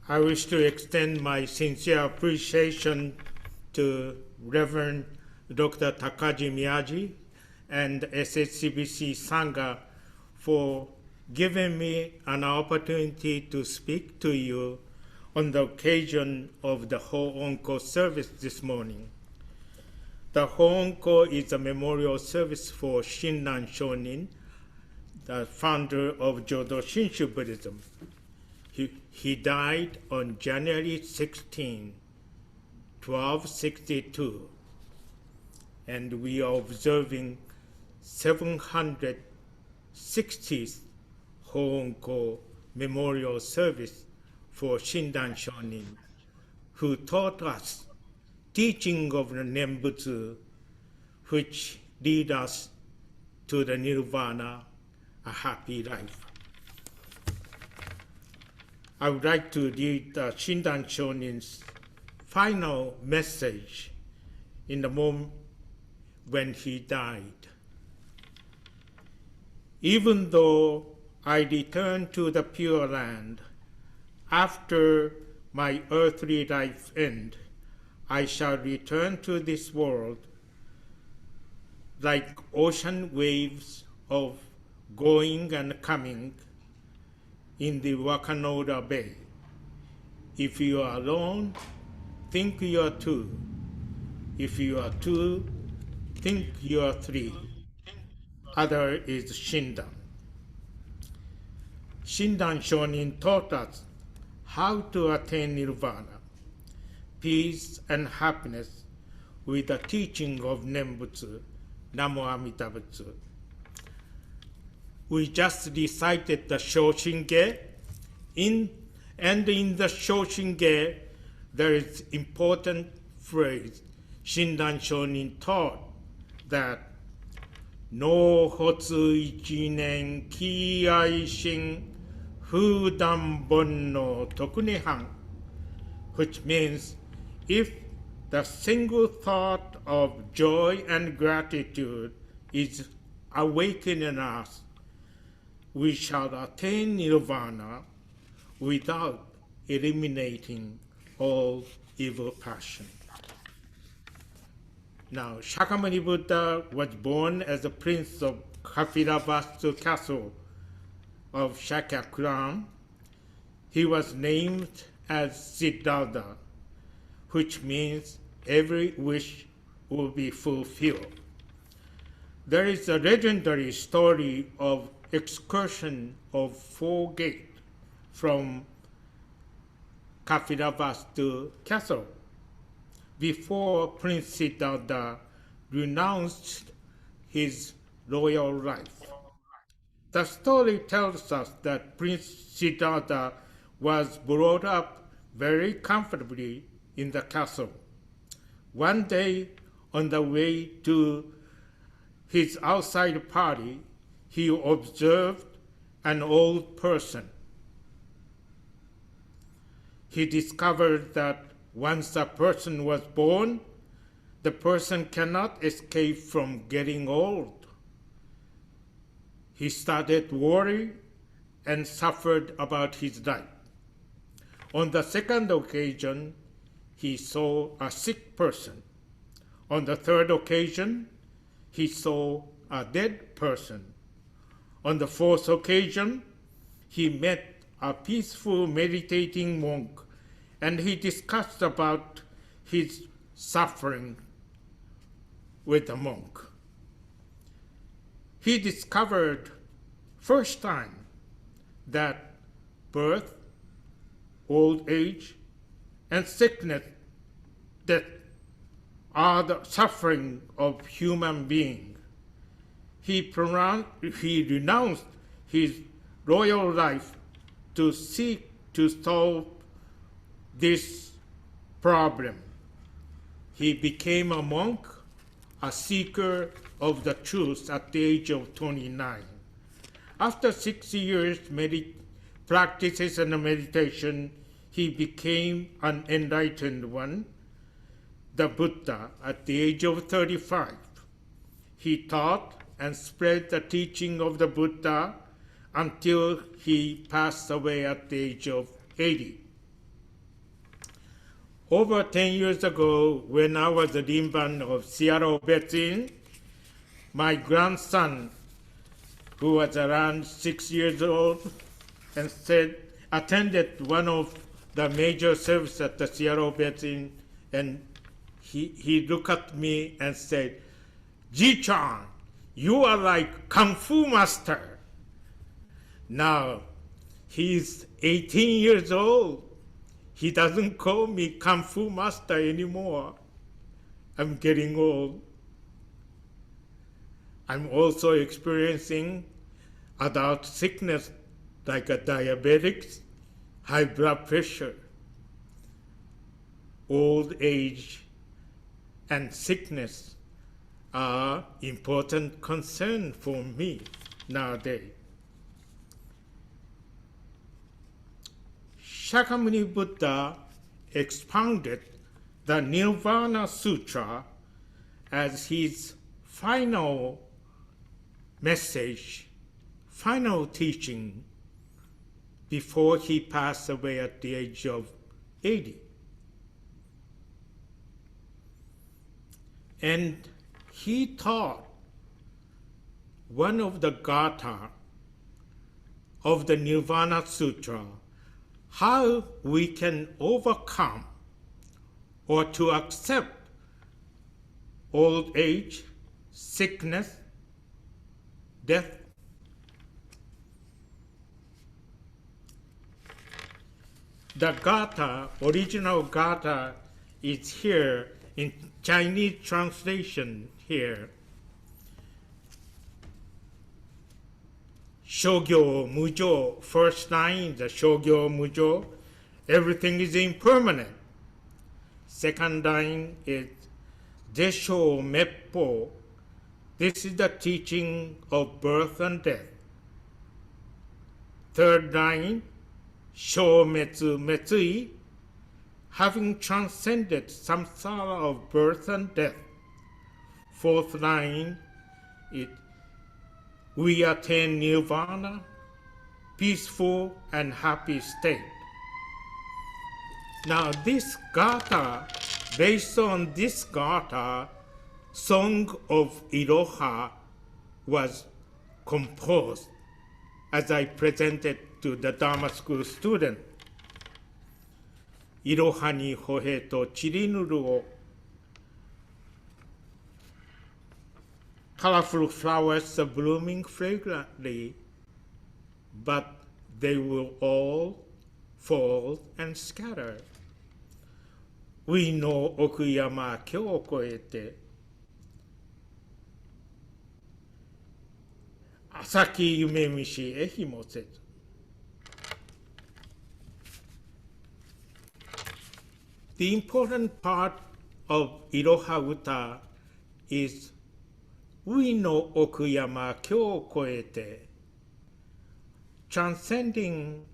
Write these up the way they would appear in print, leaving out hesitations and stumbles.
I wish to extend my sincere appreciation to Reverend Dr. Takaji Miyaji and SACBC Sangha for giving me an opportunity to speak to you on the occasion of the Hoonko service this morning. The Hoonko is a memorial service for Shinran Shonin, the founder of Jodo Shinshu Buddhism. He died on January 16, 1262, and we are observing 760th Hoonko memorial service for Shinran Shonin, who taught us teaching of the Nembutsu, which lead us to the nirvana, a happy life. I would like to read Shinran Shonin's final message in the moment when he died. Even though I return to the Pure Land, after my earthly life end, I shall return to this world like ocean waves of going and coming in the Wakanoura Bay. If you are alone, think you are two. If you are two, think you are three. Other is Shinran. Shinran Shonin taught us how to attain nirvana, peace and happiness with the teaching of Nembutsu, Namo Amida Butsu. We just recited the Shoshinge, and in the Shoshinge, there is important phrase. Shinran Shonin taught that no hotsu ichinen ki aishin fudan bon no tokunehang, which means if the single thought of joy and gratitude is awakened in us, we shall attain nirvana without eliminating all evil passion. Now, Shakyamuni Buddha was born as a prince of Kapilavastu Castle of Shakyakulam. He was named as Siddhartha, which means every wish will be fulfilled. There is a legendary story of excursion of 4 gates from Kapilavastu Castle before Prince Siddhartha renounced his royal life. The story tells us that Prince Siddhartha was brought up very comfortably in the castle. One day, on the way to his outside party, he observed an old person. He discovered that once a person was born, the person cannot escape from getting old. He started worrying and suffered about his life. On the second occasion, he saw a sick person. On the third occasion, he saw a dead person. On the fourth occasion, he met a peaceful meditating monk, and he discussed about his suffering with the monk. He discovered first time that birth, old age, and sickness that are the suffering of human being. He renounced his royal life to seek to solve this problem. He became a monk, a seeker of the truth at the age of 29. After 6 years practices and meditation, he became an enlightened one. the Buddha at the age of 35. He taught and spread the teaching of the Buddha until he passed away at the age of 80. Over 10 years ago, when I was the Rinban of Seattle Betsin, my grandson, who was around 6 years old, and attended one of the major services at the Seattle Betsin, and he looked at me and said, "Ji-chan, you are like Kung Fu master." Now, he's 18 years old. He doesn't call me Kung Fu master anymore. I'm getting old. I'm also experiencing adult sickness like diabetics, high blood pressure. Old age and sickness are important concern for me nowadays. Shakyamuni Buddha expounded the Nirvana Sutra as his final message, final teaching before he passed away at the age of 80. And he taught one of the gatha of the Nirvana Sutra, how we can overcome or to accept old age, sickness, death. The gatha, original gatha, is here in Chinese translation here. Shogyo Mujo, first line, the Shogyo Mujo, everything is impermanent. Second line is Desho Meppo, this is the teaching of birth and death. Third line, Shometsu Metsui, having transcended samsara of birth and death. Fourth line, we attain nirvana, peaceful and happy state. Now this gatha, based on this gatha, Song of Iroha was composed as I presented to the Dharma school student. Iroha ni hohe to chirinuru o, colorful flowers are blooming fragrantly, but they will all fall and scatter. We know Okuyama kyo koete. Asaki yume mishi ehi mosetsu. The important part of Iroha Uta is we know Okuyama kyo koete, transcending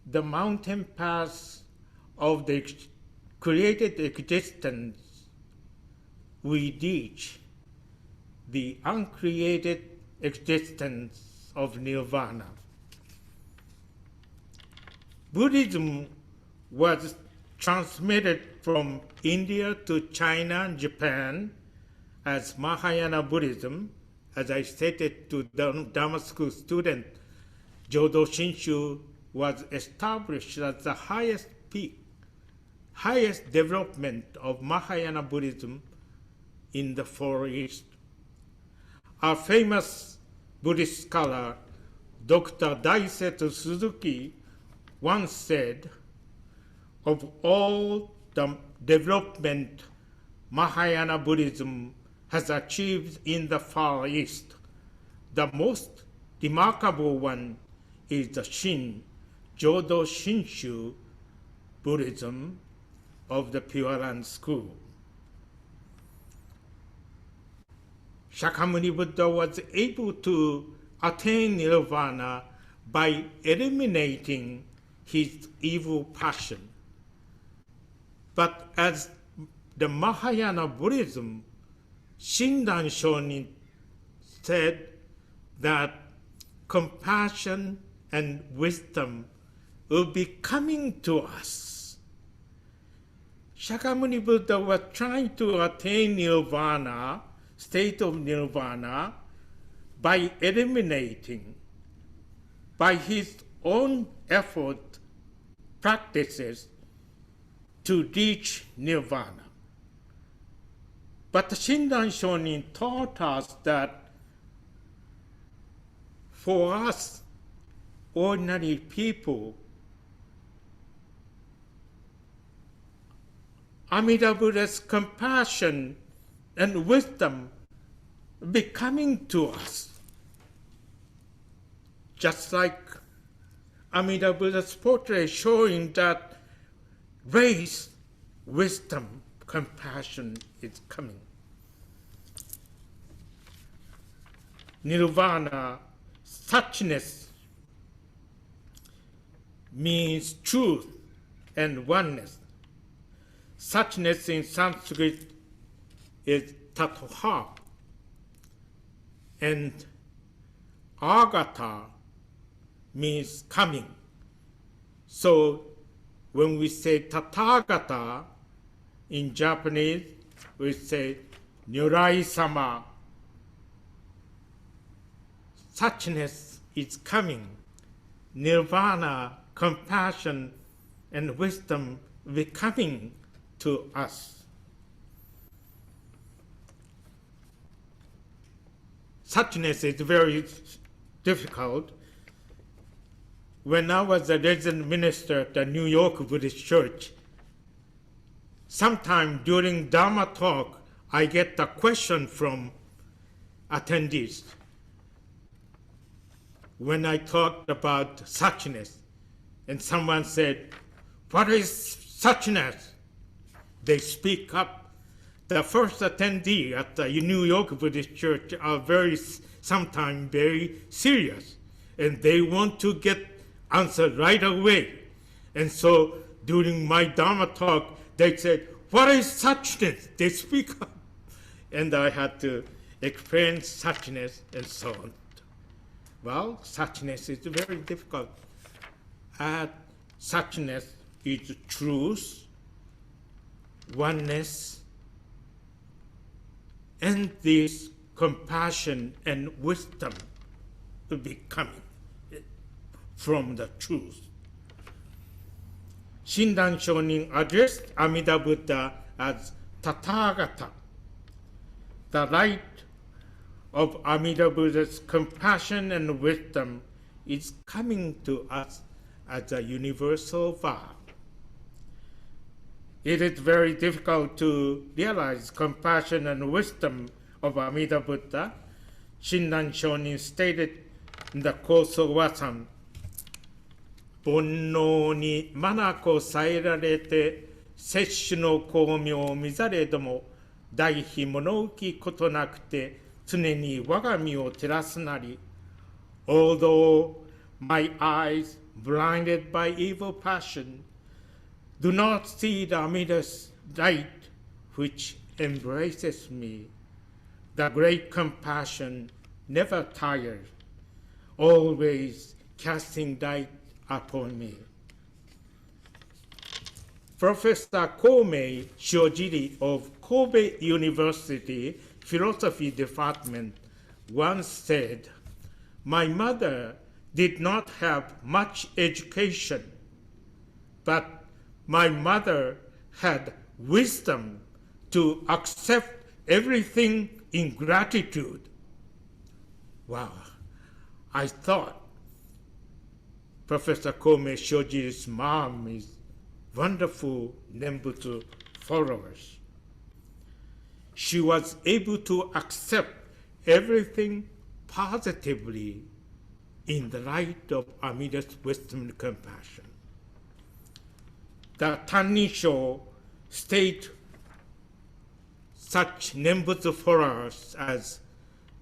the mountain paths of the created existence, we reach the uncreated existence of nirvana. Buddhism was transmitted from India to China and Japan as Mahayana Buddhism, as I stated to the Dharma school student. Jodo Shinshu was established as the highest peak, highest development of Mahayana Buddhism in the Far East. Our famous Buddhist scholar, Dr. Daisetsu Suzuki, once said, of all the development Mahayana Buddhism has achieved in the Far East, the most remarkable one is the Jodo Shinshu Buddhism of the Pure Land School. Shakyamuni Buddha was able to attain nirvana by eliminating his evil passion. But as the Mahayana Buddhism, Shinran Shonin said that compassion and wisdom will be coming to us. Shakyamuni Buddha was trying to attain nirvana, state of nirvana, by eliminating, by his own effort, practices to reach nirvana. But Shinran Shonin taught us that for us, ordinary people, Amida Buddha's compassion and wisdom be coming to us. Just like Amida Buddha's portrait showing that grace, wisdom, compassion is coming. Nirvana, suchness, means truth and oneness. Suchness in Sanskrit is tatha, and agata means coming. So when we say tathagata in Japanese, we say Nyurai-sama. Suchness is coming. Nirvana, compassion, and wisdom will be coming to us. Suchness is very difficult. When I was a resident minister at the New York Buddhist Church, sometime during Dharma talk, I get a question from attendees. When I talked about suchness, and someone said, "What is suchness?" They speak up. The first attendee at the New York Buddhist Church are sometimes very serious, and they want to get answer right away. And so during my Dharma talk, they said, "What is suchness?" They speak up. And I had to explain suchness and so on. Well, suchness is very difficult. Suchness is truth, oneness, and this compassion and wisdom will be coming from the truth. Shinran Shonin addressed Amida Buddha as Tathagata. The light of Amida Buddha's compassion and wisdom is coming to us as a universal vow. It is very difficult to realize compassion and wisdom of Amida Buddha. Shinran Shonin stated in the Koso Wasan, 煩悩に眼さえられて摂取の光明を見ざれども大非物浮きことなくて常に我が身を照らすなり Although my eyes blinded by evil passion do not see the Amida's light which embraces me, the great compassion never tires, always casting light upon me. Professor Komei Shiojiri of Kobe University Philosophy Department once said, "My mother did not have much education, but my mother had wisdom to accept everything in gratitude." Wow, I thought Professor Komei Shiojiri's mom is wonderful Nembutsu followers. She was able to accept everything positively in the light of Amida's wisdom and compassion. The Tannisho state such Nembutsu followers as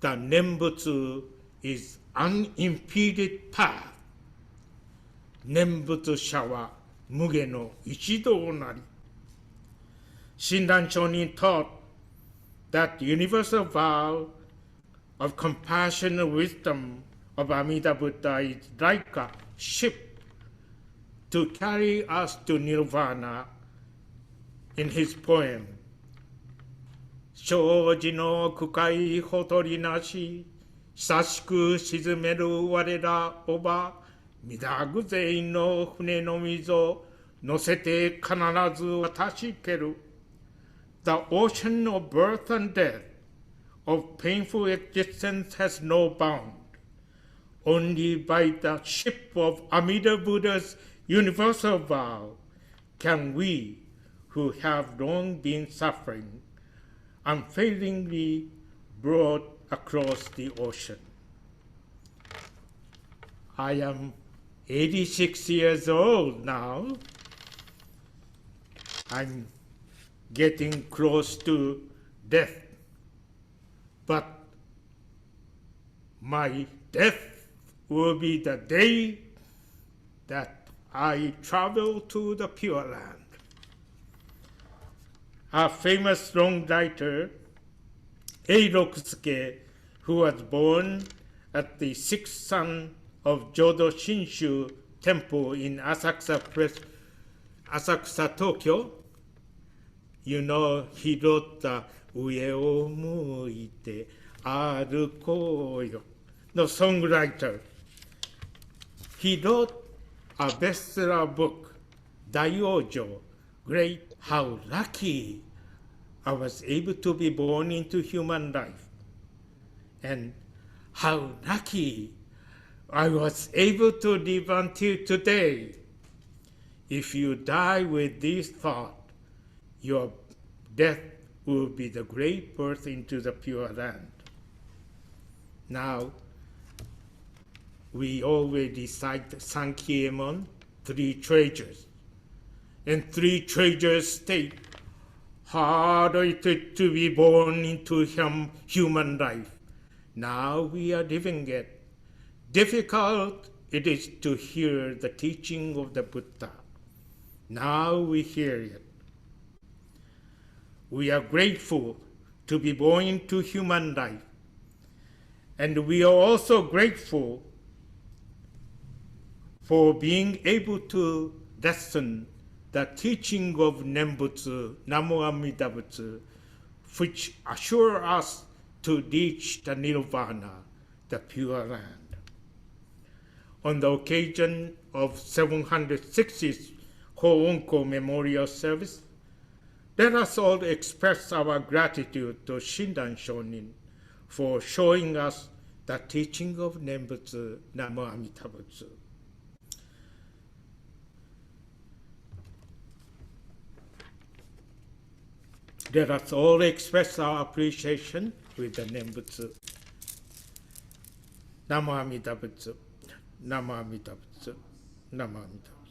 the Nembutsu is unimpeded path. Nembutsu sha wa muge no ichido nari. Shinran Shonin taught that universal vow of compassion and wisdom of Amida Buddha is like a ship to carry us to nirvana in his poem. Shoji no kukai hotori nashi, sashiku shizumeru warera oba, midaguzei no fune no mizo, nosete kanarazu watashi keru. The ocean of birth and death, of painful existence has no bound. Only by the ship of Amida Buddha's universal vow can we, who have long been suffering, unfailingly brought across the ocean. I am 86 years old now. I'm getting close to death. But my death will be the day that I travel to the Pure Land. A famous long writer, Eirokusuke, who was born at the sixth son of Jodo Shinshu Temple in Asakusa, Tokyo, you know, he wrote the Ue o muite arukoyo, the songwriter. He wrote a bestseller book, Daiojo, Great How Lucky I was able to be born into human life, and how lucky I was able to live until today. If you die with this thought, your death will be the great birth into the Pure Land. Now, we always recite Sankyemon, three treasures. And three treasures state, hard it is to be born into human life. Now we are living it. Difficult it is to hear the teaching of the Buddha. Now we hear it. We are grateful to be born into human life. And we are also grateful for being able to listen the teaching of Nembutsu, Namo Amida Butsu, which assure us to reach the Nirvana, the Pure Land. On the occasion of 760th Hoonko Memorial Service, let us all express our gratitude to Shinran Shonin for showing us the teaching of Nembutsu, Namo Amida Butsu. Let us all express our appreciation with the Nembutsu. Namo Amida Butsu, Namo Amida Butsu, Namo Amida Butsu.